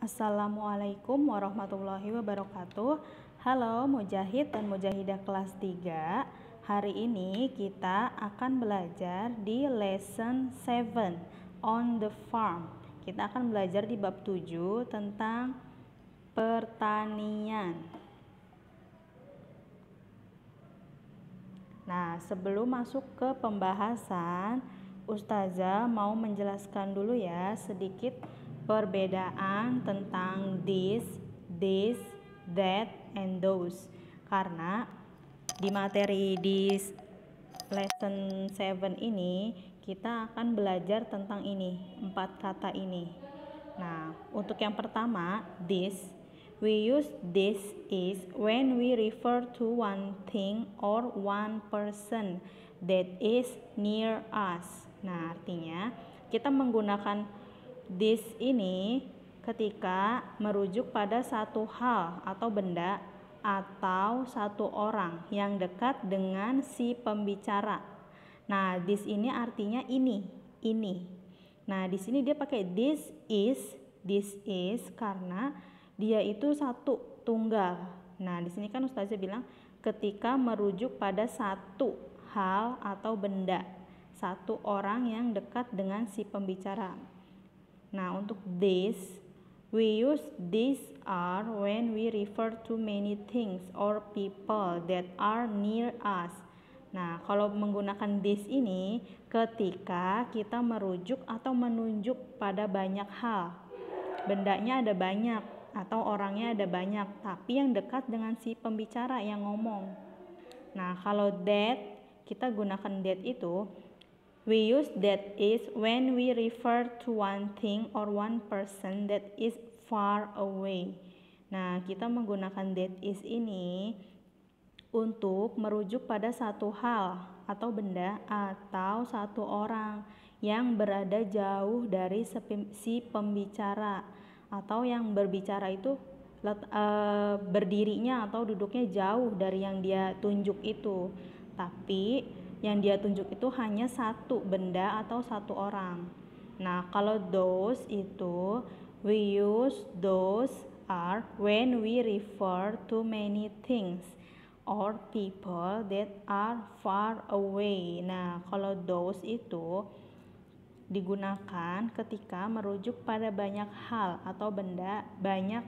Assalamualaikum warahmatullahi wabarakatuh. Halo Mujahid dan Mujahidah kelas 3. Hari ini kita akan belajar di lesson 7 on the farm. Kita akan belajar di bab 7 tentang pertanian. Nah, sebelum masuk ke pembahasan, Ustazah mau menjelaskan dulu ya sedikit perbedaan tentang this, that, and those. Karena di materi di lesson 7 ini kita akan belajar tentang ini, 4 kata ini. Nah, untuk yang pertama, this. We use this is when we refer to one thing or one person that is near us. Nah, artinya kita menggunakan this ini ketika merujuk pada satu hal atau benda atau satu orang yang dekat dengan si pembicara. Nah, this ini artinya ini. Nah, di sini dia pakai this is karena dia itu satu, tunggal. Nah, di sini kan Ustazah bilang ketika merujuk pada satu hal atau benda, satu orang yang dekat dengan si pembicara. Nah, untuk this, we use this are when we refer to many things or people that are near us. Nah, kalau menggunakan this ini ketika kita merujuk atau menunjuk pada banyak hal. Bendanya ada banyak atau orangnya ada banyak, tapi yang dekat dengan si pembicara yang ngomong. Nah, kalau that, kita gunakan that itu, we use that is when we refer to one thing or one person that is far away. Nah, kita menggunakan that is ini untuk merujuk pada satu hal atau benda atau satu orang yang berada jauh dari si pembicara, atau yang berbicara itu berdirinya atau duduknya jauh dari yang dia tunjuk itu, tapi yang dia tunjuk itu hanya satu benda atau satu orang. Nah, kalau those itu, we use those are when we refer to many things or people that are far away. Nah, kalau those itu digunakan ketika merujuk pada banyak hal atau benda, banyak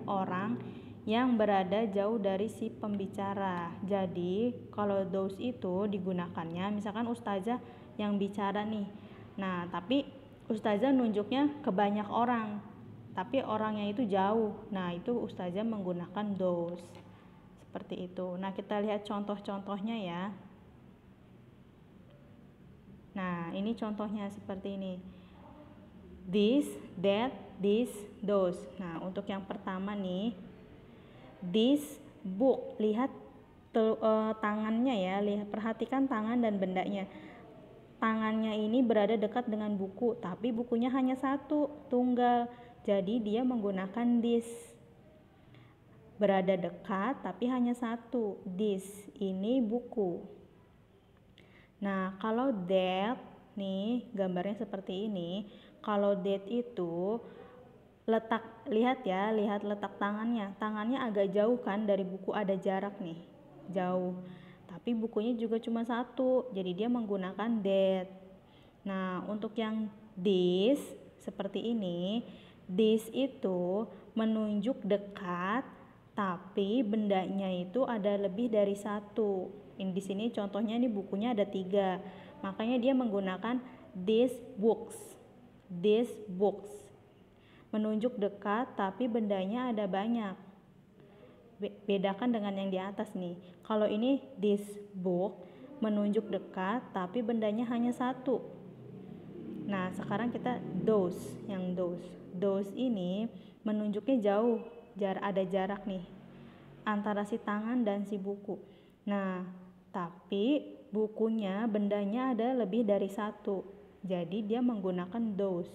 orang yang berada jauh dari si pembicara. Jadi kalau those itu digunakannya misalkan Ustazah yang bicara nih. Nah, tapi Ustazah nunjuknya ke banyak orang, tapi orangnya itu jauh. Nah, itu Ustazah menggunakan those. Seperti itu. Nah, kita lihat contoh-contohnya ya. Nah, ini contohnya seperti ini. This, that, this, those. Nah, untuk yang pertama nih, this book. Lihat tangannya ya, perhatikan tangan dan bendanya. Tangannya ini berada dekat dengan buku, tapi bukunya hanya satu, tunggal. Jadi dia menggunakan this. Berada dekat tapi hanya satu. This ini buku. Nah, kalau that nih gambarnya seperti ini. Kalau that itu lihat letak tangannya. Tangannya agak jauh kan dari buku, ada jarak nih, jauh. Tapi bukunya juga cuma satu, jadi dia menggunakan that. Nah, untuk yang this seperti ini, this itu menunjuk dekat, tapi bendanya itu ada lebih dari satu. Di sini contohnya ini bukunya ada 3, makanya dia menggunakan these books. Menunjuk dekat tapi bendanya ada banyak. Bedakan dengan yang di atas nih. Kalau ini this book menunjuk dekat tapi bendanya hanya satu. Nah, sekarang kita those. Those ini menunjuknya jauh, ada jarak nih antara si tangan dan si buku. Nah, tapi bukunya, bendanya ada lebih dari satu, jadi dia menggunakan those.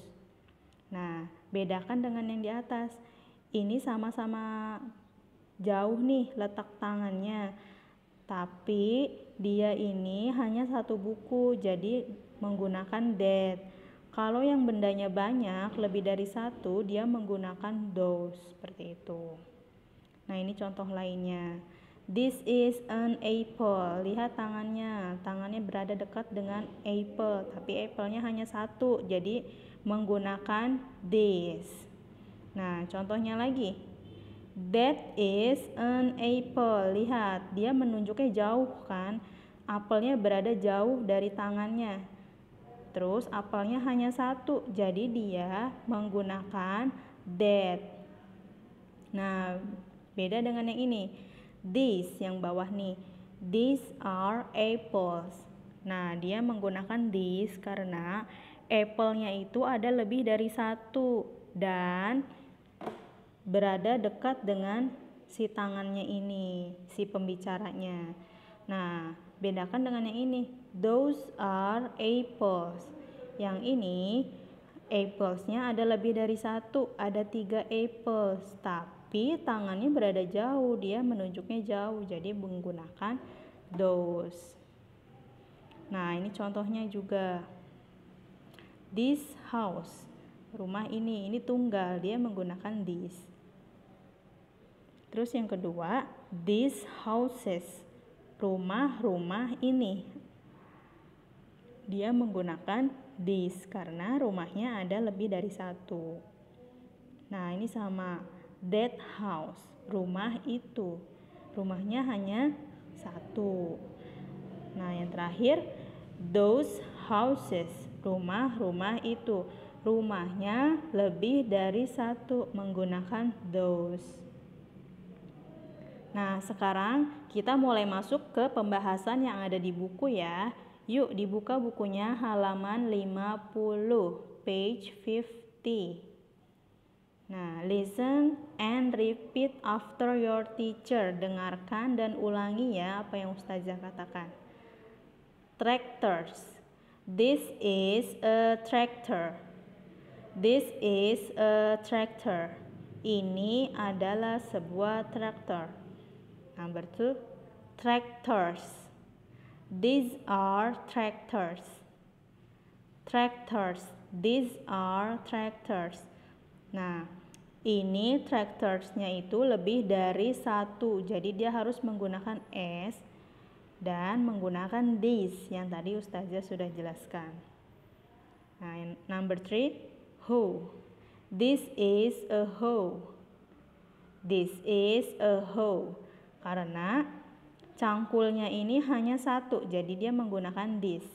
Nah, bedakan dengan yang di atas. Ini sama-sama jauh nih letak tangannya, tapi dia ini hanya satu buku, jadi menggunakan that. Kalau yang bendanya banyak, lebih dari satu, dia menggunakan those, seperti itu. Nah, ini contoh lainnya. This is an apple. Lihat tangannya. Tangannya berada dekat dengan apple, tapi apple-nya hanya satu, jadi menggunakan this. Nah, contohnya lagi. That is an apple. Lihat, dia menunjuknya jauh kan? Apelnya berada jauh dari tangannya. Terus apelnya hanya satu, jadi dia menggunakan that. Nah, beda dengan yang ini. These yang bawah nih. These are apples. Nah, dia menggunakan these karena apple-nya itu ada lebih dari satu dan berada dekat dengan si tangannya ini, si pembicaranya. Nah, bedakan dengan yang ini. Those are apples. Yang ini applesnya ada lebih dari satu, ada 3 apples. Tapi tangannya berada jauh, dia menunjuknya jauh, jadi menggunakan those. Nah, ini contohnya juga. This house, rumah ini tunggal, dia menggunakan this. Terus yang kedua, these houses, rumah-rumah ini. Dia menggunakan this karena rumahnya ada lebih dari satu. Nah, ini sama. That house, rumah itu. Rumahnya hanya satu. Nah, yang terakhir, those houses, rumah-rumah itu. Rumahnya lebih dari satu, menggunakan those. Nah, sekarang kita mulai masuk ke pembahasan yang ada di buku ya. Yuk dibuka bukunya halaman 50, page 50. Nah, listen and repeat after your teacher. Dengarkan dan ulangi ya apa yang Ustazah katakan. Tractors. This is a tractor. This is a tractor. Ini adalah sebuah traktor. Number 2, tractors. These are tractors. Tractors. These are tractors. Nah, ini tractorsnya itu lebih dari satu, jadi dia harus menggunakan s dan menggunakan this yang tadi Ustazah sudah jelaskan. Nah, number 3, hoe. This is a hoe. This is a hoe. Karena cangkulnya ini hanya satu, jadi dia menggunakan this.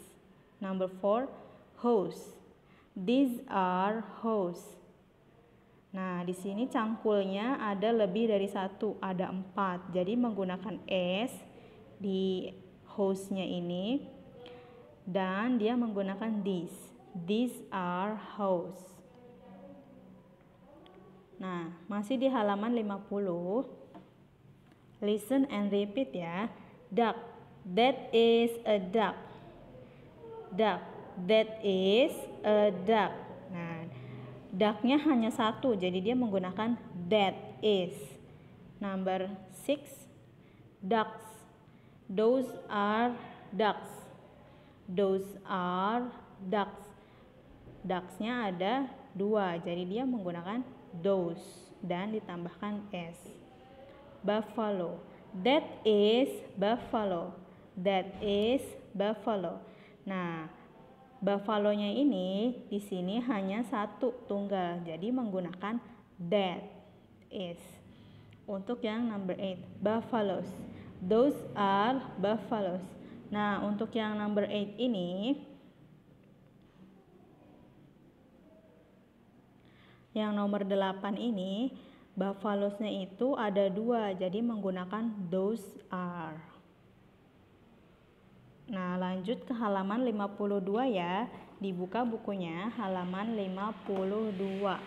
Number 4, hose. These are hose. Nah, di sini cangkulnya ada lebih dari satu, ada 4. Jadi menggunakan s di hose-nya ini dan dia menggunakan this. These are hose. Nah, masih di halaman 50. Listen and repeat ya. Duck. That is a duck. Duck. That is a duck. Nah, ducknya hanya satu, jadi dia menggunakan that is. Number 6, ducks. Those are ducks. Those are ducks. Ducksnya ada 2, jadi dia menggunakan those dan ditambahkan s. Buffalo. That is buffalo. That is buffalo. Nah, buffalo-nya ini di sini hanya satu, tunggal. Jadi menggunakan that is. Untuk yang number 8, buffaloes. Those are buffaloes. Nah, untuk yang number 8 ini, yang nomor 8 ini, buffaloes-nya itu ada 2, jadi menggunakan those are. Nah, lanjut ke halaman 52 ya. Dibuka bukunya halaman 52.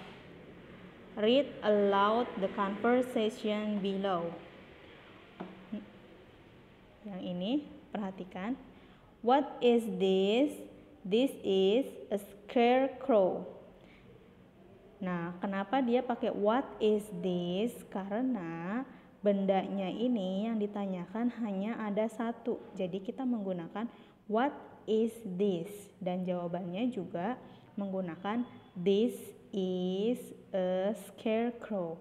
Read aloud the conversation below. Yang ini, perhatikan. What is this? This is a scarecrow. Nah, kenapa dia pakai what is this? Karena bendanya ini yang ditanyakan hanya ada satu. Jadi kita menggunakan what is this? Dan jawabannya juga menggunakan this is a scarecrow.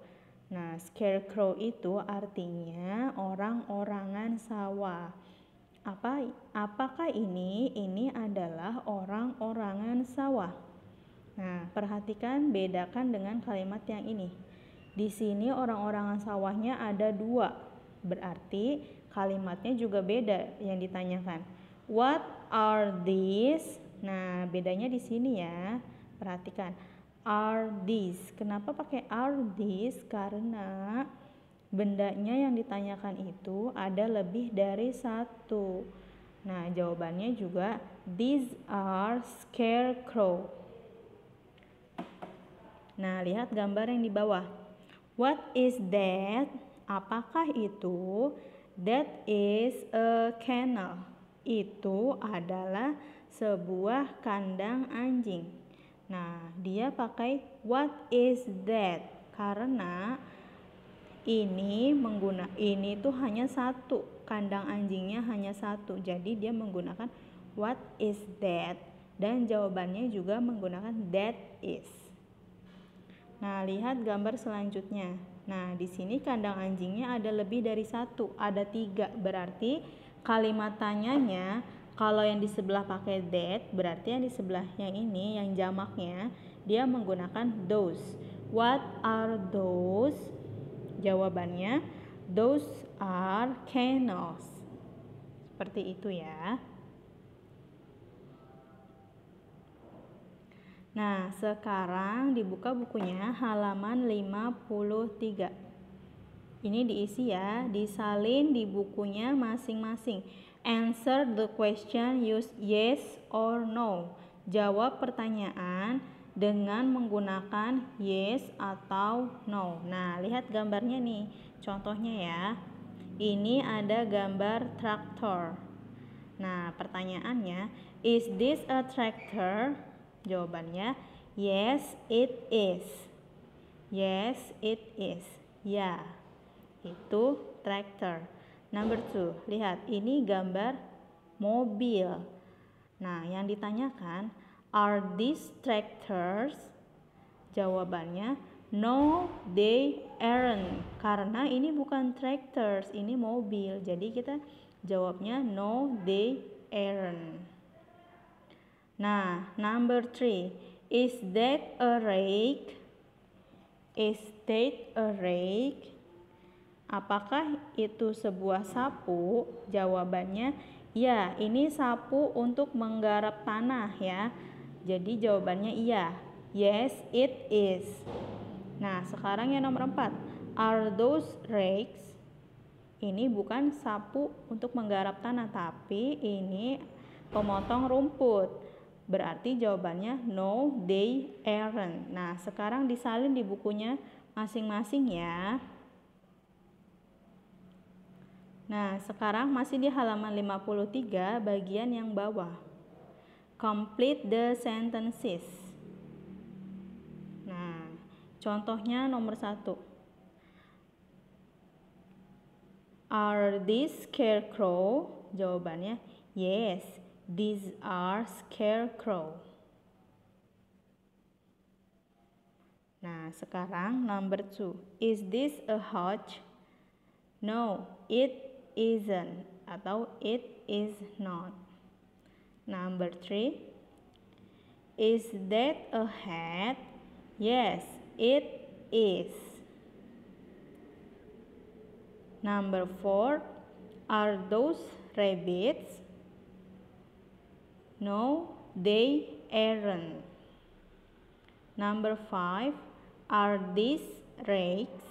Nah, scarecrow itu artinya orang-orangan sawah. Apakah ini? Ini adalah orang-orangan sawah. Nah, perhatikan, bedakan dengan kalimat yang ini. Di sini orang-orangan sawahnya ada 2. Berarti kalimatnya juga beda yang ditanyakan. What are these? Nah, bedanya di sini ya. Perhatikan. Are these? Kenapa pakai are these? Karena bendanya yang ditanyakan itu ada lebih dari 1. Nah, jawabannya juga these are scarecrow. Nah, lihat gambar yang di bawah. What is that? Apakah itu? That is a kennel. Itu adalah sebuah kandang anjing. Nah, dia pakai what is that? Karena ini tuh hanya 1, kandang anjingnya hanya 1, jadi dia menggunakan what is that, dan jawabannya juga menggunakan that is. Nah, lihat gambar selanjutnya. Nah, di sini kandang anjingnya ada lebih dari 1, ada 3, berarti kalimat tanyanya kalau yang di sebelah pakai that, berarti yang di sebelah yang ini, yang jamaknya, dia menggunakan those. What are those? Jawabannya, those are kennels. Seperti itu ya. Nah, sekarang dibuka bukunya halaman 53. Ini diisi ya, disalin di bukunya masing-masing. Answer the question, use yes or no. Jawab pertanyaan dengan menggunakan yes atau no. Nah, lihat gambarnya nih, contohnya ya. Ini ada gambar traktor. Nah, pertanyaannya, is this a tractor? Jawabannya, yes it is. Yes it is. Ya, itu tractor. Number 2, lihat, ini gambar mobil. Nah, yang ditanyakan, are these tractors? Jawabannya, no they aren't. Karena ini bukan tractors, ini mobil. Jadi kita jawabnya no they aren't. Nah, number 3, is that a rake? Is that a rake? Apakah itu sebuah sapu? Jawabannya, ya, ini sapu untuk menggarap tanah ya. Jadi jawabannya iya. Yes, it is. Nah, sekarang yang nomor 4. Are those rakes? Ini bukan sapu untuk menggarap tanah, tapi ini pemotong rumput. Berarti jawabannya no, they aren't. Nah, sekarang disalin di bukunya masing-masing ya. Nah, sekarang masih di halaman 53 bagian yang bawah. Complete the sentences. Nah, contohnya nomor 1. Are these scarecrow? Jawabannya yes, these are scarecrow. Nah, sekarang number 2. Is this a hutch? No, it isn't, atau it is not. Number 3, is that a hat? Yes, it is. Number 4, are those rabbits? No, they aren't. Number 5, are these rakes?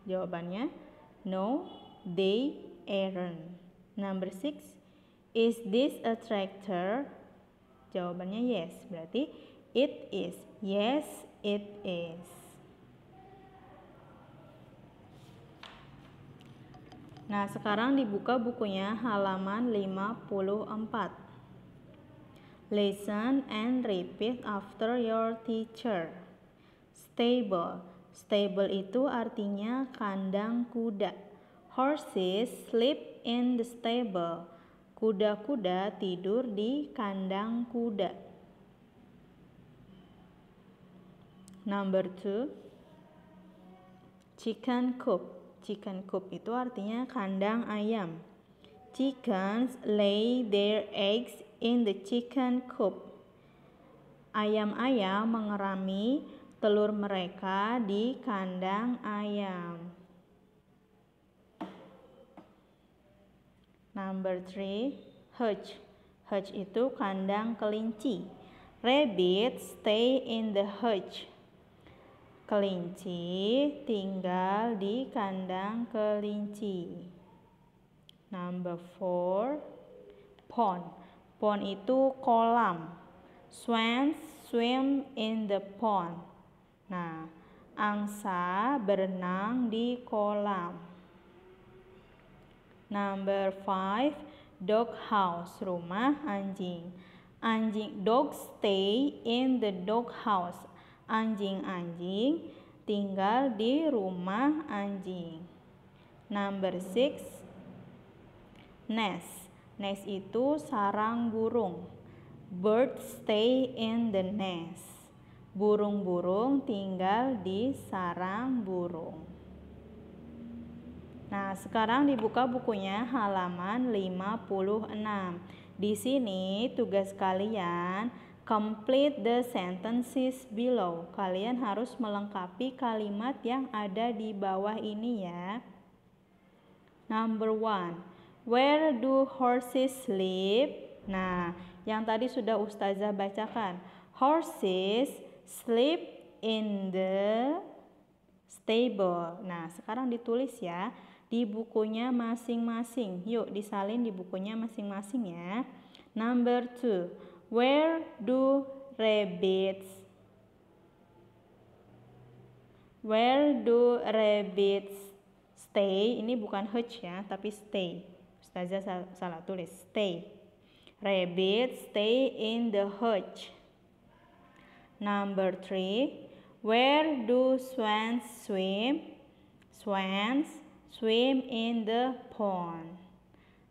Jawabannya no, they aren't. Number 6, is this a tractor? Jawabannya yes, berarti it is. Yes, it is. Nah, sekarang dibuka bukunya halaman 54. Listen and repeat after your teacher. Stable. Stable itu artinya kandang kuda. Horses sleep in the stable. Kuda-kuda tidur di kandang kuda. Number 2, chicken coop. Chicken coop itu artinya kandang ayam. Chickens lay their eggs in the chicken coop. Ayam-ayam mengerami telur mereka di kandang ayam. Number 3, hutch. Hutch itu kandang kelinci. Rabbits stay in the hutch. Kelinci tinggal di kandang kelinci. Number 4, pond. Pond itu kolam. Swans swim in the pond. Nah, angsa berenang di kolam. Number 5, dog house. Rumah anjing. Dogs stay in the dog house. Anjing-anjing tinggal di rumah anjing. Number 6, nest. Nest itu sarang burung. Birds stay in the nest. Burung-burung tinggal di sarang burung. Nah, sekarang dibuka bukunya halaman 56. Di sini tugas kalian complete the sentences below. Kalian harus melengkapi kalimat yang ada di bawah ini ya. Number 1, where do horses live? Nah, yang tadi sudah Ustazah bacakan. Horses sleep in the stable. Nah, sekarang ditulis ya di bukunya masing-masing. Yuk disalin di bukunya masing-masing ya. Number 2, where do rabbits stay? Ini bukan hutch ya, tapi stay. Ustazah salah tulis, stay. Rabbits stay in the hutch. Number 3, where do swans swim? Swans swim in the pond.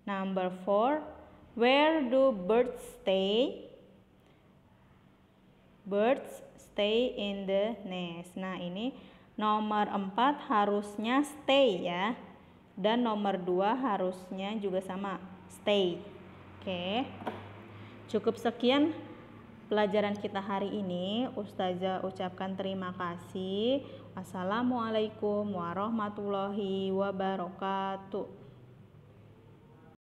Number 4, where do birds stay? Birds stay in the nest. Nah, ini nomor 4 harusnya stay ya. Dan nomor 2 harusnya juga sama, stay. Oke. Cukup sekian pelajaran kita hari ini. Ustazah ucapkan terima kasih. Wassalamualaikum warahmatullahi wabarakatuh.